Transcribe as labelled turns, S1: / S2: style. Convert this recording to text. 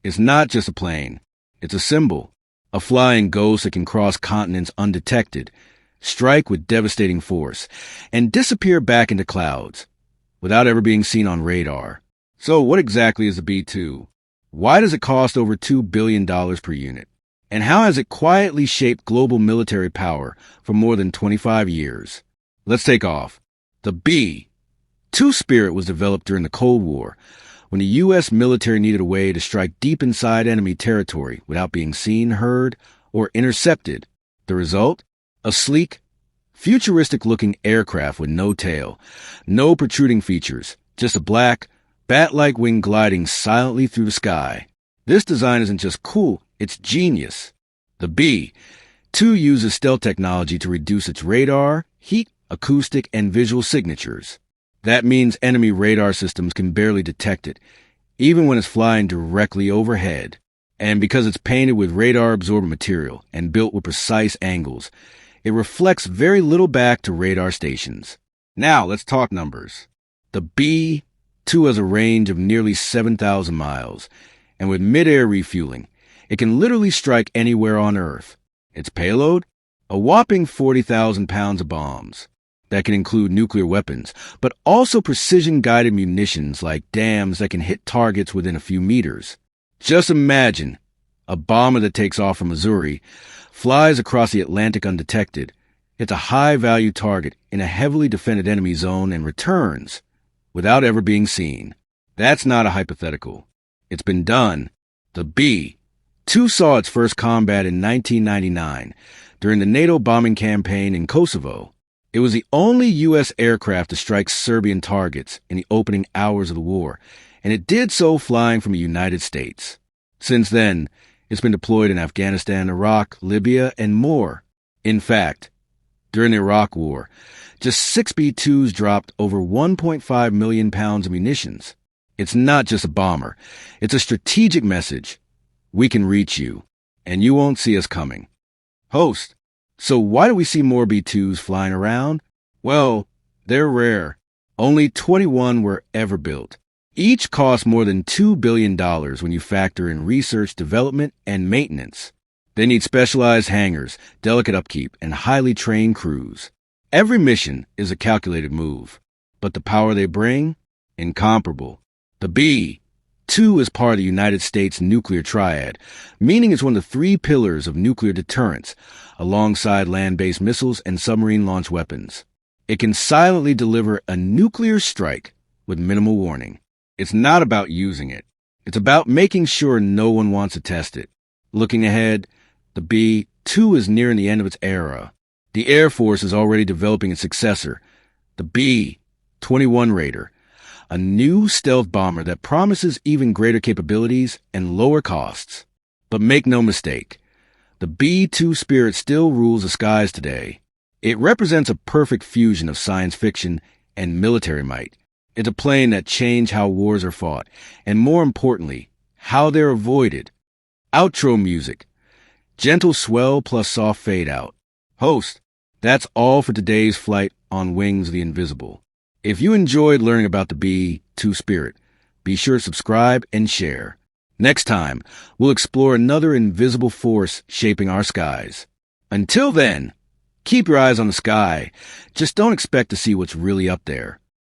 S1: It's not just a plane. It's a symbol, a flying ghost that can cross continents undetected, strike with devastating force, and disappear back into clouds without ever being seen on radar. So what exactly is the B-2? Why does it cost over $2 billion per unit? And how has it quietly shaped global military power for more than 25 years? Let's take off. The B-2 Spirit was developed during the Cold War, when the U.S. military needed a way to strike deep inside enemy territory without being seen, heard, or intercepted. The result? A sleek, futuristic-looking aircraft with no tail, no protruding features, just a black, bat-like wing gliding silently through the sky. This design isn't just cool, it's genius. The B-2 uses stealth technology to reduce its radar, heat, acoustic, and visual signatures. That means enemy radar systems can barely detect it, even when it's flying directly overhead. And because it's painted with radar-absorbent material and built with precise angles, it reflects very little back to radar stations. Now, let's talk numbers. The B-2 has a range of nearly 7,000 miles, and with mid-air refueling, it can literally strike anywhere on Earth. Its payload? A whopping 40,000 pounds of bombs. That can include nuclear weapons, but also precision-guided munitions like dams that can hit targets within a few meters. Just imagine a bomber that takes off from Missouri, flies across the Atlantic undetected, hits a high-value target in a heavily defended enemy zone, and returns without ever being seen. That's not a hypothetical. It's been done. The B-2 saw its first combat in 1999 during the NATO bombing campaign in Kosovo. It was the only U.S. aircraft to strike Serbian targets in the opening hours of the war, and it did so flying from the United States. Since then, it's been deployed in Afghanistan, Iraq, Libya, and more. In fact, during the Iraq War, just 6 B-2s dropped over 1.5 million pounds of munitions. It's not just a bomber. It's a strategic message. We can reach you, and you won't see us coming. Host. So why do we see more B-2s flying around? Well, they're rare. Only 21 were ever built. Each costs more than $2 billion when you factor in research, development, and maintenance. They need specialized hangars, delicate upkeep, and highly trained crews. Every mission is a calculated move, but the power they bring? Incomparable. The B-2 is part of the United States nuclear triad, meaning it's one of the 3 pillars of nuclear deterrence, alongside land-based missiles and submarine-launched weapons. It can silently deliver a nuclear strike with minimal warning. It's not about using it. It's about making sure no one wants to test it. Looking ahead, the B-2 is nearing the end of its era. The Air Force is already developing its successor, the B-21 Raider, a new stealth bomber that promises even greater capabilities and lower costs. But make no mistake, the B-2 Spirit still rules the skies today. It represents a perfect fusion of science fiction and military might. It's a plane that changed how wars are fought, and more importantly, how they're avoided. Outro music. Gentle swell plus soft fade out. Host, that's all for today's flight on Wings of the Invisible. If you enjoyed learning about the B-2 Spirit, be sure to subscribe and share. Next time, we'll explore another invisible force shaping our skies. Until then, keep your eyes on the sky. Just don't expect to see what's really up there.